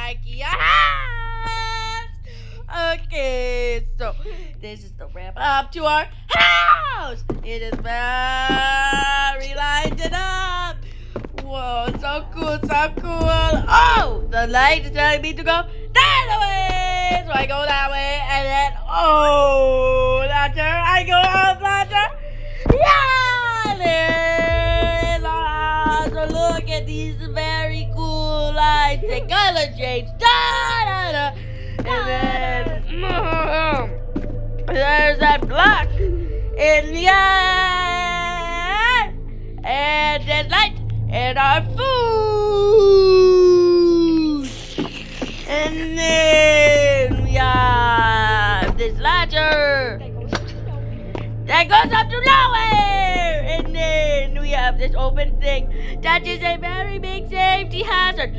Ikea House. Okay, so this is the wrap up to our house. It is very lighted up. Whoa, so cool, so cool. Oh, the light is telling me to go that way. So I go that way, and then, oh, later, I go up later. Yeah, there is our house. So look at these very cool lights. They color change. Da-da-da. And then, there's that block in the eye. And there's light. And our food. And then we have this ladder that goes up to nowhere. And then we have this open thing that is a very big safety hazard.